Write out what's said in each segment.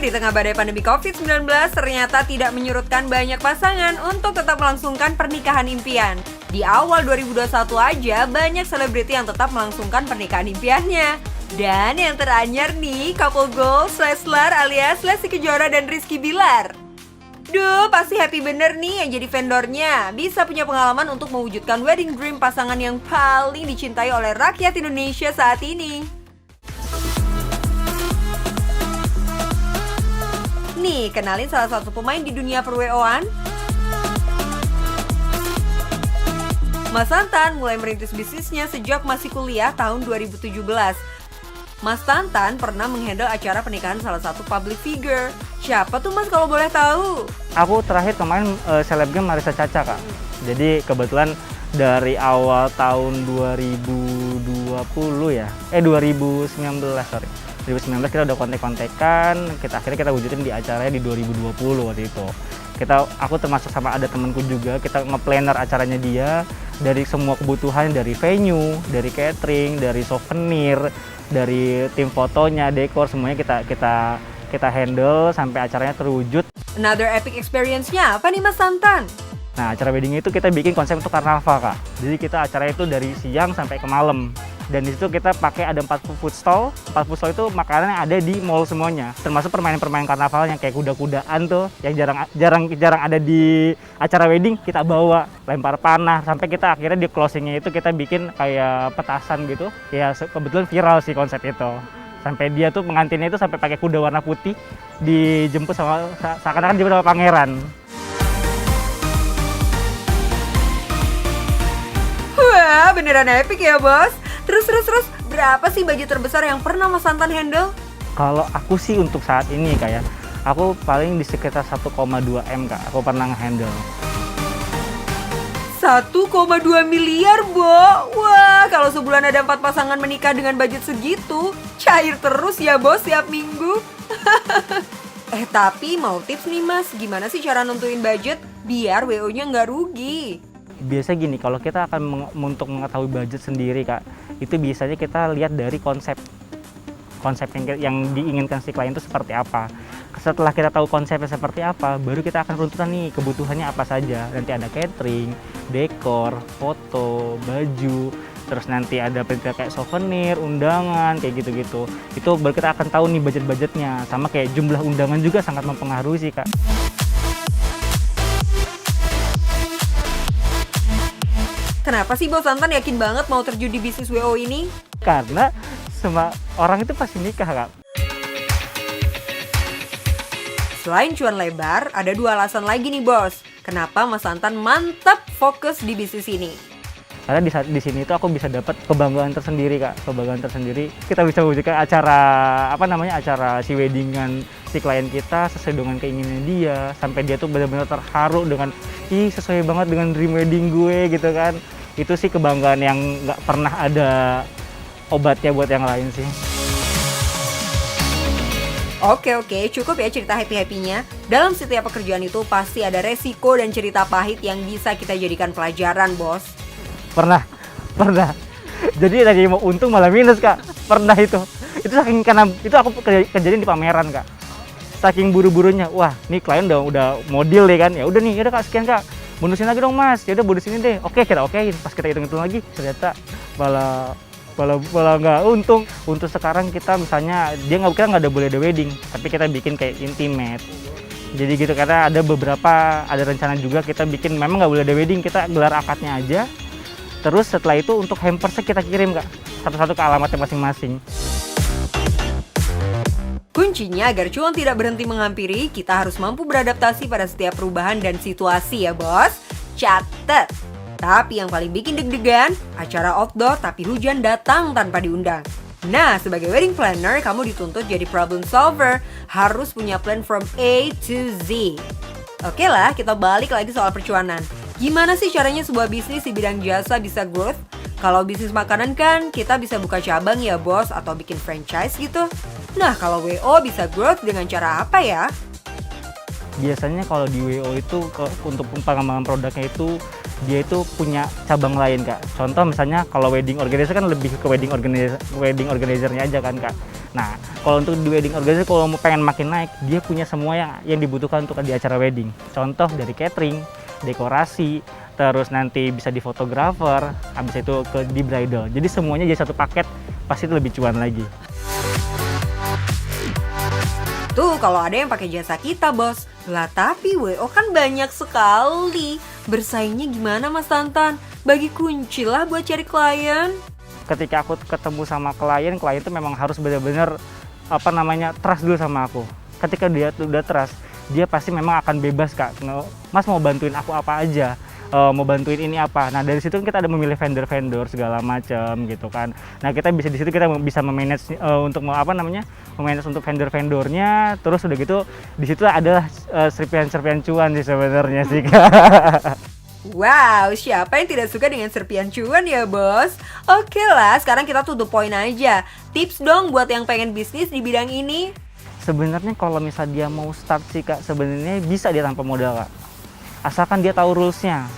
di tengah badai pandemi COVID-19 ternyata tidak menyurutkan banyak pasangan untuk tetap melangsungkan pernikahan impian. Di awal 2021 aja banyak selebriti yang tetap melangsungkan pernikahan impiannya. Dan yang teranyar nih, couple goals Leslar alias Lesti Kejora dan Rizky Bilar. Duh, pasti happy bener nih yang jadi vendornya. Bisa punya pengalaman untuk mewujudkan wedding dream pasangan yang paling dicintai oleh rakyat Indonesia saat ini. Nih, kenalin salah satu pemain di dunia per-WO-an. Mas Tantan mulai merintis bisnisnya sejak masih kuliah tahun 2017. Mas Tantan pernah menghandle acara pernikahan salah satu public figure. Siapa tuh Mas kalau boleh tahu? Aku terakhir kemarin selebgram Marissa Caca, Kak. Jadi kebetulan dari awal tahun 2020 ya. 2019, sorry. 2019 kita udah kontek-kontekan, akhirnya kita wujudin di acaranya di 2020 waktu itu. Aku termasuk sama ada temanku juga, kita nge-planner acaranya dia dari semua kebutuhan, dari venue, dari catering, dari souvenir, dari tim fotonya, dekor, semuanya kita handle sampai acaranya terwujud. Another epic experience-nya apa nih Mas Tantan? Nah, acara wedding itu kita bikin konsep untuk karnaval, Kak. Jadi kita acaranya itu dari siang sampai ke malam. Dan di situ kita pakai ada 4 food stall. 4 food stall itu makanan yang ada di mall semuanya. Termasuk permainan-permainan karnaval yang kayak kuda-kudaan tuh, yang jarang ada di acara wedding, kita bawa, lempar panah sampai kita akhirnya di closingnya itu kita bikin kayak petasan gitu. Ya kebetulan viral sih konsep itu. Sampai dia tuh pengantinnya itu sampai pakai kuda warna putih, dijemput sama seakan-akan dijemput sama pangeran. Wah, beneran epic ya bos. Terus, berapa sih budget terbesar yang pernah Mas Tantan handle? Kalau aku sih untuk saat ini kayak, aku paling di sekitar 1,2 M, Kak, aku pernah nge-handle. 1,2 miliar, Bo. Wah, kalau sebulan ada 4 pasangan menikah dengan budget segitu, cair terus ya bos tiap minggu. Tapi mau tips nih Mas, gimana sih cara nentuin budget biar WO-nya nggak rugi? Biasa gini, kalau kita akan untuk mengetahui budget sendiri, Kak, itu biasanya kita lihat dari konsep yang diinginkan si klien itu seperti apa. Setelah kita tahu konsepnya seperti apa, baru kita akan runtutan nih kebutuhannya apa saja. Nanti ada catering, dekor, foto, baju, terus nanti ada perintah kayak souvenir, undangan, kayak gitu-gitu. Itu baru kita akan tahu nih budget-budgetnya. Sama kayak jumlah undangan juga sangat mempengaruhi sih, Kak. Kenapa sih Bos Tantan yakin banget mau terjun di bisnis WO ini? Karena semua orang itu pasti nikah, Kak. Selain cuan lebar, ada 2 alasan lagi nih bos. Kenapa Mas Tantan mantap fokus di bisnis ini? Karena di sini itu aku bisa dapat kebanggaan tersendiri, Kak. Kebanggaan tersendiri. Kita bisa wujudkan acara si weddingan si klien kita sesuai dengan keinginan dia. Sampai dia tuh benar-benar terharu dengan, sesuai banget dengan dream wedding gue gitu kan. Itu sih kebanggaan yang nggak pernah ada obatnya buat yang lain sih. Oke, cukup ya cerita happy-happynya. Dalam setiap pekerjaan itu pasti ada resiko dan cerita pahit yang bisa kita jadikan pelajaran, bos. Pernah. Jadi lagi mau untung malah minus, Kak. Pernah itu. Karena itu aku kejadian di pameran, Kak. Saking buru-burunya, wah, nih klien udah model deh kan. Ya udah nih, Kak, sekian, Kak. Bonusin lagi dong, Mas. Ya udah bonusin deh. Oke, kita okein. Pas kita hitung-hitung lagi, ternyata malah nggak untung. Untuk sekarang kita misalnya kita nggak boleh ada wedding, tapi kita bikin kayak intimate. Jadi gitu, karena ada rencana juga kita bikin, memang nggak boleh ada wedding, kita gelar akadnya aja. Terus setelah itu untuk hampersnya kita kirim, Kak, satu-satu ke alamatnya masing-masing. Kuncinya agar cuan tidak berhenti menghampiri, kita harus mampu beradaptasi pada setiap perubahan dan situasi ya bos. Catet! Tapi yang paling bikin deg-degan, acara outdoor tapi hujan datang tanpa diundang. Nah, sebagai wedding planner, kamu dituntut jadi problem solver. Harus punya plan from A to Z. Oke lah, kita balik lagi soal percuanan. Gimana sih caranya sebuah bisnis di bidang jasa bisa growth? Kalau bisnis makanan kan, kita bisa buka cabang ya bos, atau bikin franchise gitu. Nah, kalau WO bisa growth dengan cara apa ya? Biasanya kalau di WO itu untuk pengembangan produknya itu dia itu punya cabang lain, Kak. Contoh misalnya kalau wedding organizer kan lebih ke wedding organizer-nya aja kan, Kak. Nah, kalau untuk di wedding organizer kalau mau pengen makin naik, dia punya semua yang dibutuhkan untuk di acara wedding. Contoh dari catering, dekorasi, terus nanti bisa di fotografer, habis itu di bridal. Jadi semuanya jadi satu paket, pasti itu lebih cuan lagi. Tuh kalau ada yang pakai jasa kita, Bos. Lah tapi WO kan banyak sekali. Bersaingnya gimana, Mas Tantan? Bagi kunci lah buat cari klien. Ketika aku ketemu sama klien itu memang harus benar-benar trust dulu sama aku. Ketika dia udah trust, dia pasti memang akan bebas, Kak. Mas mau bantuin aku apa aja, mau bantuin ini apa. Nah dari situ kita ada memilih vendor segala macam gitu kan. Nah kita di situ kita bisa memanage untuk memanage untuk vendornya. Terus udah gitu di situ adalah serpihan cuan sih sebenarnya sih, Kak. Wow, siapa yang tidak suka dengan serpihan cuan ya, Bos? Oke lah, sekarang kita tutup poin aja. Tips dong buat yang pengen bisnis di bidang ini. Sebenarnya kalau misalnya dia mau start sih, Kak, sebenarnya bisa dia tanpa modal, Kak. Asalkan dia tahu rulesnya.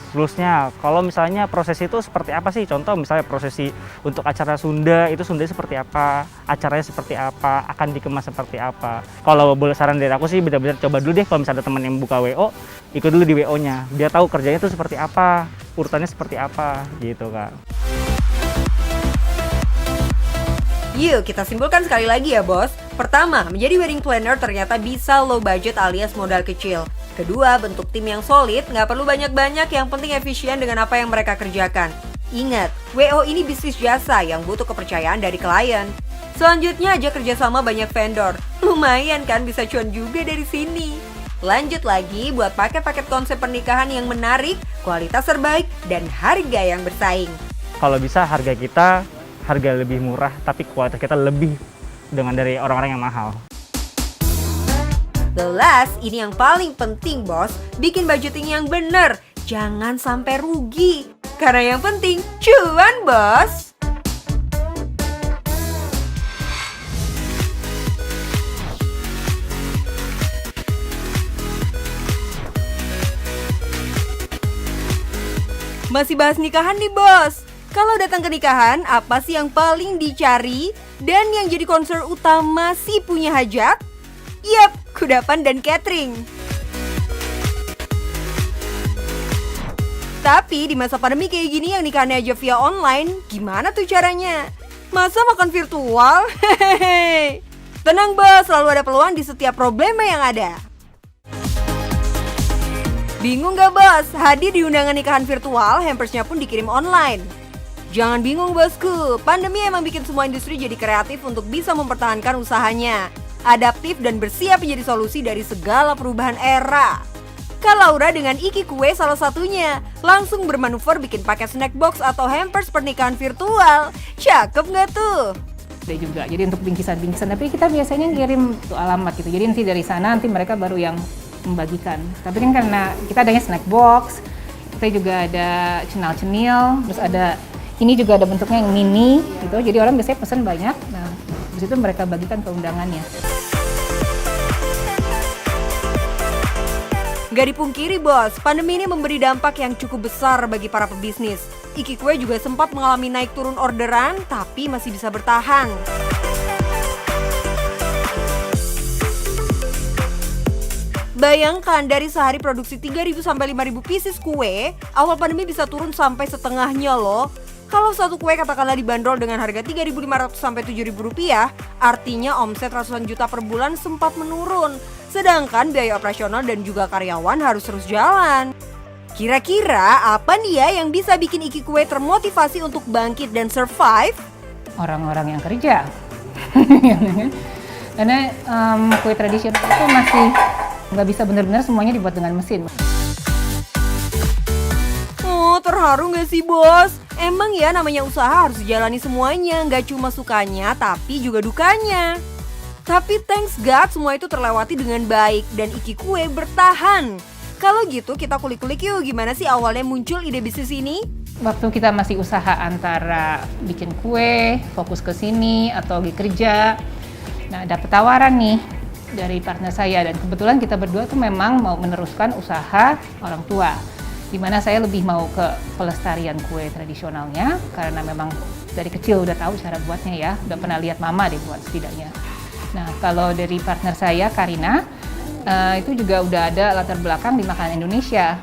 Kalau misalnya proses itu seperti apa sih? Contoh misalnya prosesi untuk acara Sunda, itu Sunda seperti apa, acaranya seperti apa, akan dikemas seperti apa. Kalau boleh saran dari aku sih benar-benar coba dulu deh kalau misalnya ada teman yang buka WO, ikut dulu di WO-nya. Dia tahu kerjanya itu seperti apa, urutannya seperti apa, gitu, Kak. Yuk kita simpulkan sekali lagi ya, Bos. Pertama, menjadi wedding planner ternyata bisa low budget alias modal kecil. Kedua, bentuk tim yang solid, nggak perlu banyak-banyak, yang penting efisien dengan apa yang mereka kerjakan. Ingat, WO ini bisnis jasa yang butuh kepercayaan dari klien. Selanjutnya aja kerjasama banyak vendor. Lumayan kan bisa cuan juga dari sini. Lanjut lagi buat paket-paket konsep pernikahan yang menarik, kualitas terbaik, dan harga yang bersaing. Kalau bisa harga lebih murah, tapi kualitas kita lebih dari orang-orang yang mahal. The last, ini yang paling penting, Bos. Bikin budgeting yang bener. Jangan sampai rugi. Karena yang penting, cuan, Bos. Masih bahas nikahan nih, Bos. Kalau datang ke nikahan, apa sih yang paling dicari? Dan yang jadi concern utama si punya hajat? Yap, kudapan dan catering. Tapi di masa pandemi kayak gini yang nikahannya aja via online, gimana tuh caranya? Masa makan virtual? Hehehe. Tenang, Bos, selalu ada peluang di setiap problema yang ada. Bingung gak, Bos? Hadir di undangan nikahan virtual, hampersnya pun dikirim online. Jangan bingung, Bosku. Pandemi emang bikin semua industri jadi kreatif untuk bisa mempertahankan usahanya. Adaptif dan bersiap menjadi solusi dari segala perubahan era. Kak Laura dengan Iki Kue salah satunya. Langsung bermanuver bikin paket snack box atau hampers pernikahan virtual. Cakep gak tuh? Ada juga, jadi untuk bingkisan-bingkisan, tapi kita biasanya ngirim tuh alamat gitu. Jadi nanti dari sana nanti mereka baru yang membagikan. Tapi kan karena kita adanya snack box, kita juga ada cenal-cenil, terus ada ini juga ada bentuknya yang mini gitu. Jadi orang biasanya pesan banyak. Nah, di situ mereka bagikan ke undangannya. Gak dipungkiri, Bos, pandemi ini memberi dampak yang cukup besar bagi para pebisnis. Iki Kue juga sempat mengalami naik turun orderan, tapi masih bisa bertahan. Bayangkan dari sehari produksi 3.000 sampai 5.000 pieces kue, awal pandemi bisa turun sampai setengahnya loh. Kalau satu kue katakanlah dibanderol dengan harga 3.500 sampai 7.000 rupiah, artinya omset ratusan juta per bulan sempat menurun. Sedangkan biaya operasional dan juga karyawan harus terus jalan. Kira-kira apa nih ya yang bisa bikin Iki Kue termotivasi untuk bangkit dan survive? Orang-orang yang kerja. Karena kue tradisional itu masih nggak bisa benar-benar semuanya dibuat dengan mesin. Oh, terharu gak sih, Bos? Emang ya namanya usaha harus dijalani semuanya, nggak cuma sukanya tapi juga dukanya. Tapi thanks God semua itu terlewati dengan baik dan Iki Kue bertahan. Kalau gitu kita kulik-kulik yuk gimana sih awalnya muncul ide bisnis ini? Waktu kita masih usaha antara bikin kue, fokus ke sini atau lagi kerja. Nah, dapet tawaran nih dari partner saya, dan kebetulan kita berdua tuh memang mau meneruskan usaha orang tua, di mana saya lebih mau ke pelestarian kue tradisionalnya karena memang dari kecil udah tahu cara buatnya ya, udah pernah lihat mama deh buat setidaknya. Nah, kalau dari partner saya Karina, itu juga udah ada latar belakang di makanan Indonesia.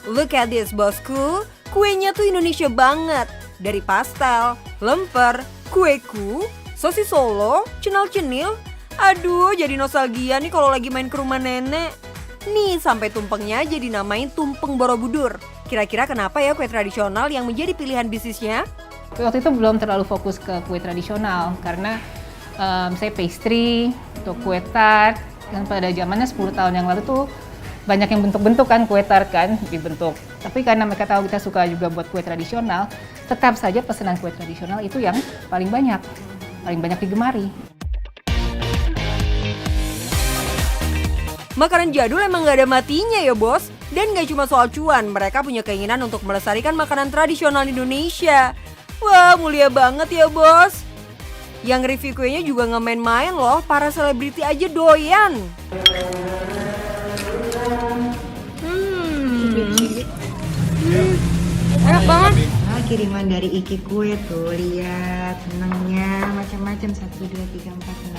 Look at this, bosku. Kuenya tuh Indonesia banget. Dari pastel, lemper, kueku, sosis Solo, cenal-cenil. Aduh, jadi nostalgia nih kalau lagi main ke rumah nenek. Nih, sampai tumpengnya aja dinamain tumpeng Borobudur. Kira-kira kenapa ya kue tradisional yang menjadi pilihan bisnisnya? Waktu itu belum terlalu fokus ke kue tradisional karena saya pastry, atau kue tart, dan pada zamannya 10 tahun yang lalu tuh banyak yang bentuk-bentuk kan, kue tart kan dibentuk. Tapi karena mereka tahu kita suka juga buat kue tradisional, tetap saja pesanan kue tradisional itu yang paling banyak digemari. Makanan jadul emang gak ada matinya ya bos. Dan gak cuma soal cuan, mereka punya keinginan untuk melestarikan makanan tradisional Indonesia. Wah, mulia banget ya bos. Yang review kuenya juga gak main-main loh, para selebriti aja doyan. Enak banget. Kiriman dari Iki Kue tuh, lihat senangnya macam-macam 1, 2, 3, 4, 5.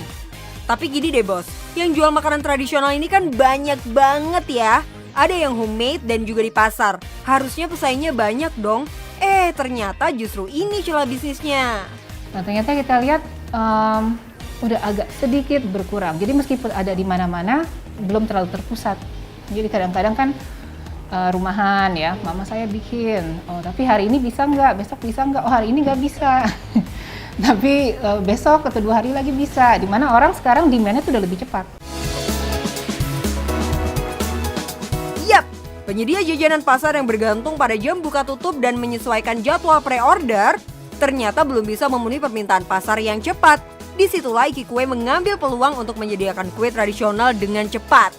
Tapi gini deh bos, yang jual makanan tradisional ini kan banyak banget ya. Ada yang homemade dan juga di pasar. Harusnya pesaingnya banyak dong. Ternyata justru ini celah bisnisnya. Nah, ternyata kita lihat udah agak sedikit berkurang. Jadi meskipun ada di mana-mana, belum terlalu terpusat. Jadi kadang-kadang kan rumahan ya, mama saya bikin, tapi hari ini bisa nggak, besok bisa nggak, hari ini nggak bisa. Tapi besok atau 2 hari lagi bisa, dimana orang sekarang demand-nya tuh udah lebih cepat. Yap, penyedia jajanan pasar yang bergantung pada jam buka tutup dan menyesuaikan jadwal pre-order, ternyata belum bisa memenuhi permintaan pasar yang cepat. Disitulah Iki Kue mengambil peluang untuk menyediakan kue tradisional dengan cepat.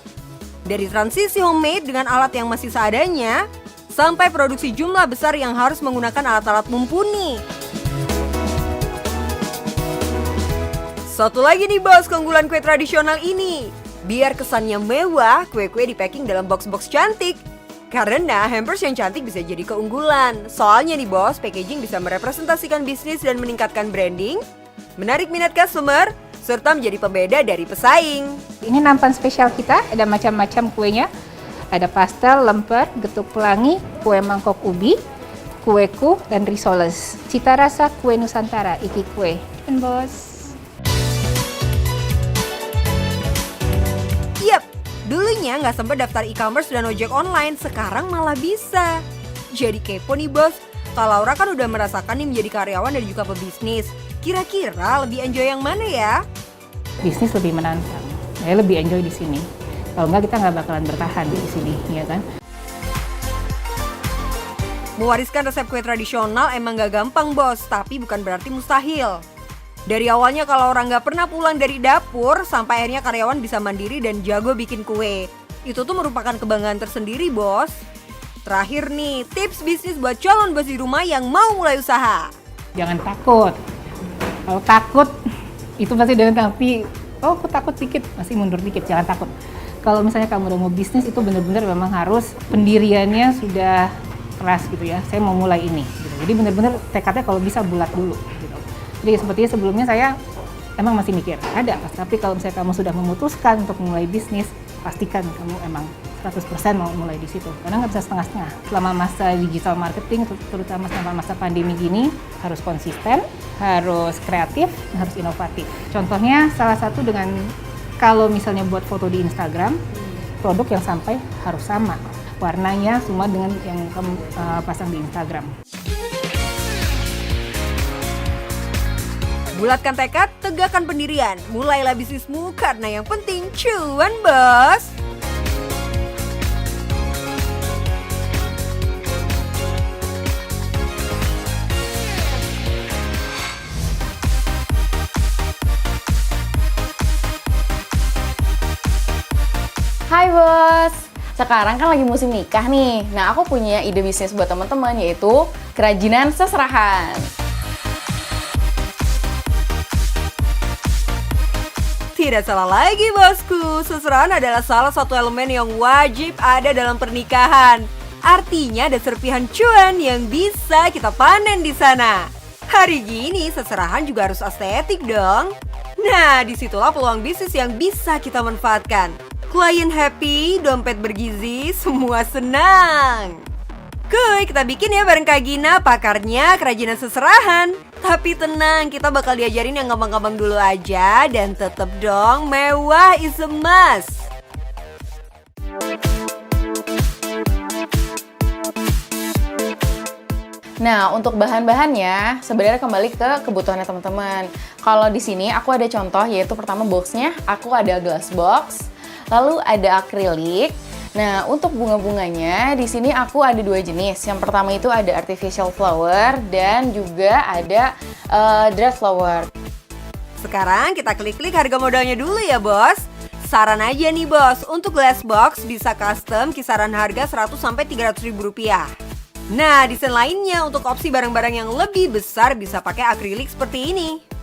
Dari transisi homemade dengan alat yang masih seadanya, sampai produksi jumlah besar yang harus menggunakan alat-alat mumpuni. Satu lagi nih bos, keunggulan kue tradisional ini. Biar kesannya mewah, kue-kue di packing dalam box-box cantik. Karena hampers yang cantik bisa jadi keunggulan. Soalnya nih bos, packaging bisa merepresentasikan bisnis dan meningkatkan branding, menarik minat customer, serta menjadi pembeda dari pesaing. Ini nampan spesial kita, ada macam-macam kuenya. Ada pastel, lemper, getuk pelangi, kue mangkok ubi, kueku, dan risoles. Cita rasa kue Nusantara, Iki Kue. Dan bos. Yap, dulunya nggak sempat daftar e-commerce dan ojek online, sekarang malah bisa. Jadi kepo nih bos, Kak Laura kan udah merasakan nih menjadi karyawan dan juga pebisnis. Kira-kira lebih enjoy yang mana ya? Bisnis lebih menantang. Saya lebih enjoy di sini. Kalau nggak kita nggak bakalan bertahan di sini, ya kan? Mewariskan resep kue tradisional emang gak gampang bos, tapi bukan berarti mustahil. Dari awalnya kalau orang nggak pernah pulang dari dapur, sampai akhirnya karyawan bisa mandiri dan jago bikin kue. Itu tuh merupakan kebanggaan tersendiri bos. Terakhir nih, tips bisnis buat calon bos di rumah yang mau mulai usaha. Jangan takut. Kalau takut, itu pasti dengan tapi, aku takut dikit, masih mundur dikit, jangan takut. Kalau misalnya kamu udah mau bisnis, itu benar-benar memang harus pendiriannya sudah keras gitu ya. Saya mau mulai ini. Gitu. Jadi benar-benar tekadnya kalau bisa bulat dulu. Gitu. Jadi sepertinya sebelumnya saya emang masih mikir, ada. Tapi kalau misalnya kamu sudah memutuskan untuk mulai bisnis, pastikan kamu emang 100% mau mulai di situ. Karena nggak bisa setengah-setengah. Selama masa digital marketing, terutama selama masa pandemi gini, harus konsisten, harus kreatif, dan harus inovatif. Contohnya salah satu dengan kalau misalnya buat foto di Instagram, produk yang sampai harus sama. Warnanya semua dengan yang kamu pasang di Instagram. Bulatkan tekad, tegakkan pendirian. Mulailah bisnismu karena yang penting cuan bos. Hai bos, sekarang kan lagi musim nikah nih. Nah, aku punya ide bisnis buat teman-teman, yaitu kerajinan seserahan. Tidak salah lagi bosku, seserahan adalah salah satu elemen yang wajib ada dalam pernikahan. Artinya ada serpihan cuan yang bisa kita panen di sana. Hari gini seserahan juga harus estetik dong. Nah, disitulah peluang bisnis yang bisa kita manfaatkan. Klien happy, dompet bergizi, semua senang. Kuy, kita bikin ya bareng Kak Gina, pakarnya kerajinan seserahan. Tapi tenang, kita bakal diajarin yang gampang-gampang dulu aja. Dan tetep dong, mewah is a must. Nah, untuk bahan-bahannya sebenarnya kembali ke kebutuhannya teman-teman. Kalau di sini aku ada contoh, yaitu pertama boxnya, aku ada glass box, lalu ada akrilik. Nah, untuk bunga-bunganya di sini aku ada dua jenis. Yang pertama itu ada artificial flower dan juga ada dried flower. Sekarang kita klik-klik harga modalnya dulu ya bos. Saran aja nih bos, untuk glass box bisa custom kisaran harga 100-300 ribu rupiah. Nah, desain lainnya untuk opsi barang-barang yang lebih besar bisa pakai akrilik seperti ini.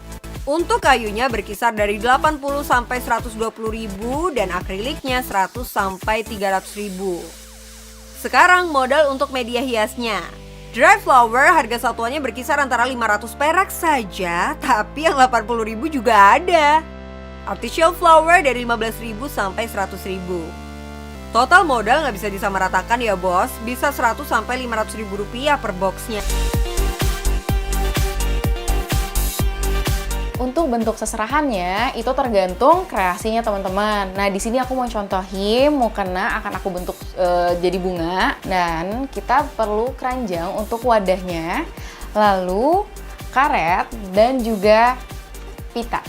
Untuk kayunya berkisar dari 80-120 ribu dan akriliknya 100-300 ribu. Sekarang modal untuk media hiasnya. Dried flower harga satuannya berkisar antara 500 perak saja, tapi yang 80 ribu juga ada. Artificial flower dari 15 ribu sampai 100 ribu. Total modal nggak bisa disamaratakan ya bos, bisa 100-500 ribu rupiah per boxnya. Untuk bentuk seserahannya itu tergantung kreasinya teman-teman. Nah, di sini aku mau contohin mukena akan aku bentuk jadi bunga, dan kita perlu keranjang untuk wadahnya, lalu karet dan juga pita.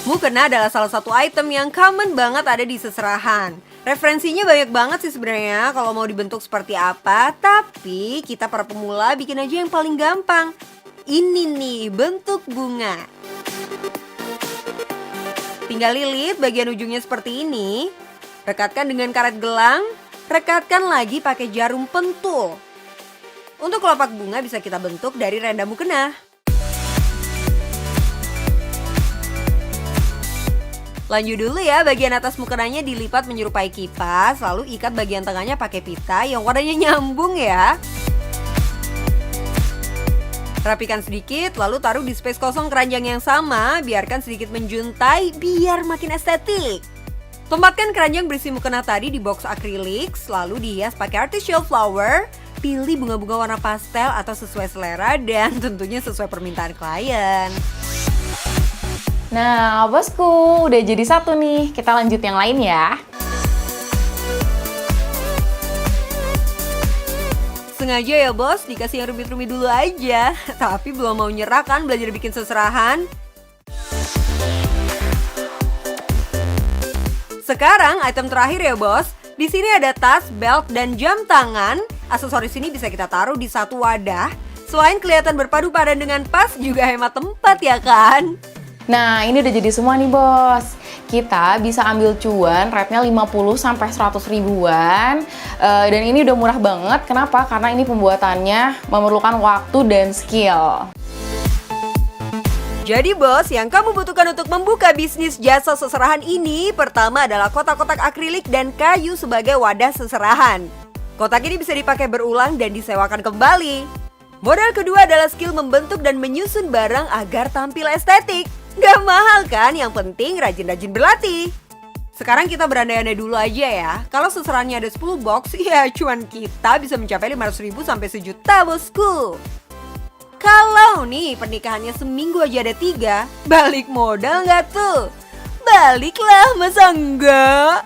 Mukena adalah salah satu item yang common banget ada di seserahan. Referensinya banyak banget sih sebenarnya kalau mau dibentuk seperti apa, tapi kita para pemula bikin aja yang paling gampang. Ini nih, bentuk bunga. Tinggal lilit bagian ujungnya seperti ini, rekatkan dengan karet gelang, rekatkan lagi pakai jarum pentul. Untuk kelopak bunga bisa kita bentuk dari renda mukena. Lanjut dulu ya, bagian atas mukenanya dilipat menyerupai kipas, lalu ikat bagian tengahnya pakai pita yang warnanya nyambung ya. Rapikan sedikit, lalu taruh di space kosong keranjang yang sama, biarkan sedikit menjuntai biar makin estetik. Tempatkan keranjang berisi mukena tadi di box akrilik, lalu dihias pakai artificial flower. Pilih bunga-bunga warna pastel atau sesuai selera dan tentunya sesuai permintaan klien. Nah, bosku, udah jadi satu nih. Kita lanjut yang lain ya. Sengaja ya bos, dikasih yang rumit-rumit dulu aja. Tapi belum mau nyerah kan belajar bikin seserahan? Sekarang item terakhir ya bos. Di sini ada tas, belt, dan jam tangan. Aksesoris ini bisa kita taruh di satu wadah. Selain kelihatan berpadu padan dengan pas, juga hemat tempat ya kan? Nah, ini udah jadi semua nih bos. Kita bisa ambil cuan, rate-nya 50-100 ribuan. Dan ini udah murah banget. Kenapa? Karena ini pembuatannya memerlukan waktu dan skill. Jadi bos, yang kamu butuhkan untuk membuka bisnis jasa seserahan ini, pertama adalah kotak-kotak akrilik dan kayu sebagai wadah seserahan. Kotak ini bisa dipakai berulang dan disewakan kembali. Modal kedua adalah skill membentuk dan menyusun barang agar tampil estetik. Gak mahal kan, yang penting rajin-rajin berlatih. Sekarang kita berandai-andai dulu aja ya. Kalau seserahannya ada 10 box, ya cuan kita bisa mencapai 500 ribu sampai 1 juta bosku. Kalau nih pernikahannya seminggu aja ada 3, balik modal nggak tuh? Baliklah, masa enggak?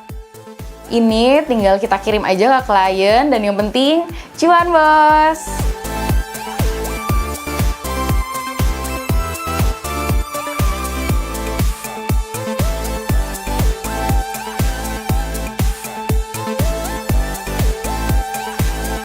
Ini tinggal kita kirim aja ke klien dan yang penting cuan bos.